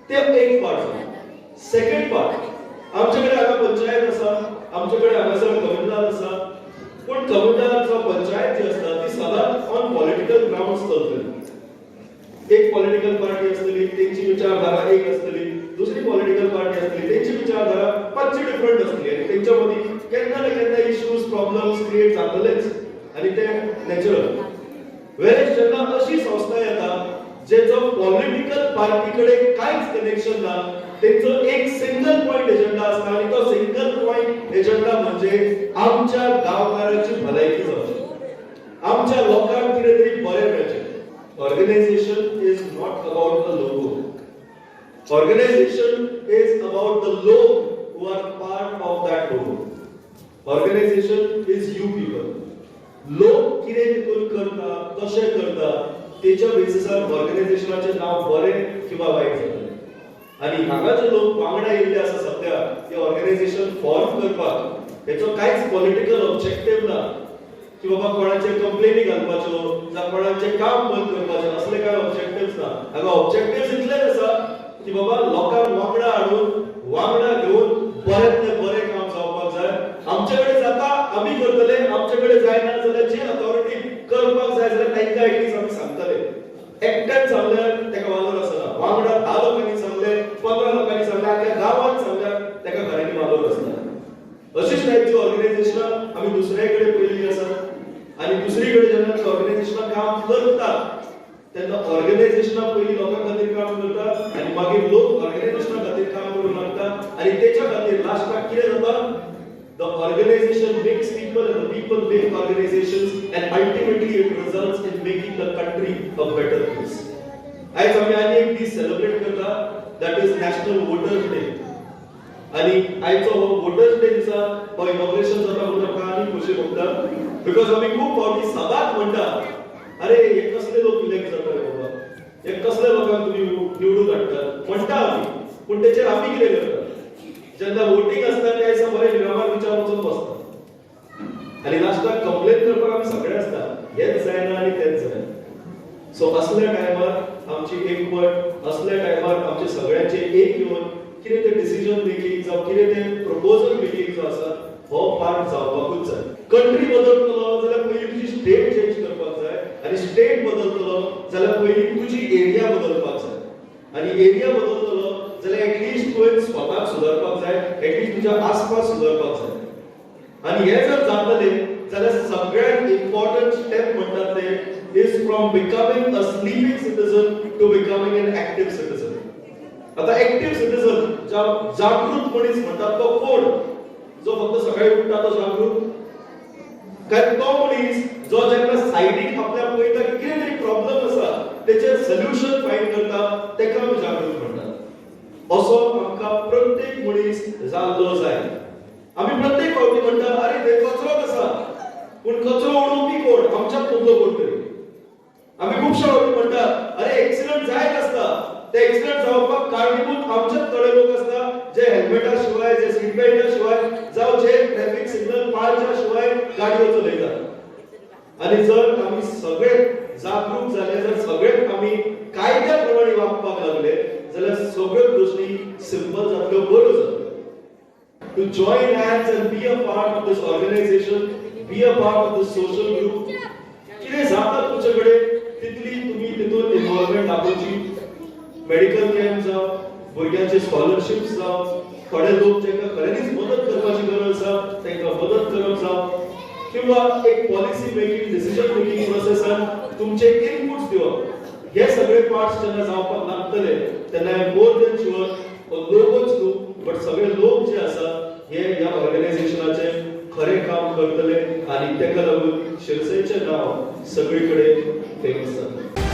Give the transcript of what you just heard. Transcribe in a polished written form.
ते एक part. Second part आमच्याकडे हांगा पंचायत आसा, आमच्याकडे हांगासर कम्युनल आसा, पण कम्युनल पंचायत जी आसता ती सदांच ऑन पॉलिटिकल ग्राउंड्स चलतली. एक पॉलिटिकल पार्टी असतली, त्यांची विचारधारा एक असतली, दुसरी पॉलिटिकल पार्टी असतली, त्यांची विचारधारा पांचशे डिफरंट असतली, आणि त्यांच्यामध्ये केन्ना ना केन्ना इश्यूज प्रॉब्लेम्स क्रिएट जातलेच, आणि ते नॅचरल. वेळेस जेन्ना अशी संस्था येता जेचो पॉलिटिकल पार्टीकडे कांयच कनेक्शन ना, त्यांचो एक सिंगल पॉइंट एजेंडा असता, आणि तो सिंगल पॉइंट एजेंडा म्हणजे आमच्या गावकारांची भलायकी जावची, आमच्या लोकांक कितें तरी बरें मेळचें. Organization is not about the logo. Organization is about the logo who are part of that logo. Organization is you people. लोक कितें तितून करता, कशें करता, तेच्या बेसिसार ऑर्गनायझेशनाचें नांव बरें किंवा वायट जातलें. आनी हांगा जे लोक वांगडा येयल्ले आसा सध्या ते ऑर्गनायझेशन फॉर्म करपाक हेचो कांयच पॉलिटिकल ऑब्जेक्टिव्ह ना की बाबा कोणाचे कंप्लेनी घालपाच्यो जा कोणाचे काम बंद करपाचे, असले काय ऑब्जेक्टिव्हस ना. हांगा ऑब्जेक्टिव्हस इतलेच आसा की बाबा लोकांक वांगडा हाडून वांगडा घेवन बरेंतले बरें काम जावपाक जाय. आमचेकडे जाता आमी करतले, आमचेकडे जायना जाल्यार जी अथॉरिटी करपाक जाय जाल्यार तांकां एटलीस्ट आमी सांगतले. एकट्यान सांगल्यार तेका वालोर आसना, वांगडा 10 लोकांनी सांगले, 15 लोकांनी सांगले, आख्या गांवांत सांगल्यार तेका खऱ्यांनी वालोर आसना. अशीच टायपची ऑर्गनायझेशनां आमी दुसरे कडेन पयल्ली आसात, आणि दुसरीकडे जेन्ना ऑर्गनायझेशनां काम करतात तेन्ना ऑर्गनायझेशनां पयलीं लोकां खातीर काम करतात, आणि मागीर लोक ऑर्गनायझेशनां खातीर काम करूंक लागतात, आणि तेच्या खातीर लास्टाक कितें जाता, the organisation makes people and the people make organisations, and ultimately it results in making the country a better place. आयज आमी आनी एक दीस सेलिब्रेट करता, that is national voters day. आणि आयचो वोटर्स डे दिसा हो इनॉग्रेशन जाता म्हणून आमकां आनी खोशी भोगता, बिकॉज आमी खूब फावटी सदांच म्हणटा अरे हे कसले लोक इलेक्ट जाता रे बाबा, हे कसले लोकांक तुमी निवडून हाडटात म्हणटा आमी, पूण तेचेर आमी कितें करता, जेन्ना वोटींग आसता त्या दिसा बरें विरामार विचार वचून बसता, आनी लास्टाक कंप्लेन करपाक आमी सगळे आसता, हेच जायना आनी तेच जायना. सो असल्या टायमार आमची एकवट, असल्या टायमार आमचे सगळ्यांचे एक येवन कितें ते डिसिजन मेकिंग जावं कितें ते प्रपोजल मेकिंग जो आसा हो पार्ट जावपाकूच जाय. कंट्री बदलतलो जाल्यार पयलीं तुजी स्टेट चेंज करपाक जाय, आनी स्टेट बदलतलो जाल्यार पयलीं तुजी एरिया बदलपाक जाय, आनी एरिया बदलतलो जाल्यार एटलीस्ट तुवें स्वताक सुदारपाक जाय, एटलीस्ट तुज्या आसपास सुदारपाक जाय. आनी हे जर जातले जाल्यार सगळ्यात इम्पॉर्टंट स्टेप म्हणटात ते is from becoming a sleeping citizen to becoming an active citizen. आता एक्टिव्ह सिटीजन जागृत मनीस म्हणतात तो कोण, जो फक्त सकाळी उठता तो जागृत काय, तो मनीस जो जेन्ना सायडीक आपल्या पळयता की कितें तरी प्रॉब्लेम आसा तेचेर सोल्युशन फायंड करता तेका आमी जागृत म्हणटात. असो आमकां प्रत्येक मनीस जाल्लो जाय. आमी प्रत्येक फावटी म्हणटा अरे ते कचरो आसा, पूण कचरो उडोवपी कोण, आमच्याच मदलो कोण तरी. आमी खुबशे फावटी म्हणटा अरे एक्सिडेंट जायत आसता, ते एक्सिडेंट जावपाक कारणीभूत आमचेच थोडे लोक आसता जे हेल्मेटा शिवाय, जे सीट बेल्टा शिवाय जावं जे ट्रॅफिक सिग्नल पाळच्या शिवाय गाडयो चलयतात. आणि जर आमी सगळे जागरूक जाले, जर सगळे आमी कायद्या प्रमाणे वागपाक लागले जाल्यार सगळ्यो गोष्टी सिंपल जातल्यो, बऱ्यो जातल्यो. To join hands and be a part of this organisation, be a part of this social group. कितें जाता तुमचे कडेन तितली तुमी तितून इन्वॉल्वमेंट दाखोवची. मेडिकल कॅम्प जावं, भुरग्यांचे स्कॉलरशिप्स जावं, थोडे लोक जेंका खऱ्यांनीच मदत करपाची गरज आसा तांकां मदत करप जावं, किंवा एक पॉलिसी मेकिंग, डिसिजन मेकिंग प्रोसेसान तुमचे इनपुट्स दिवप, हे सगळे पार्ट्स जेन्ना जावपाक लागतले तेन्ना मोर देन शुअर लोकच न्हू बट सगळे लोक जे आसा हे ह्या ऑर्गनायझेशनाचे खरें काम करतले, आनी तेका लागून शिरसयचें नांव सगळीकडे फेमस जातलें.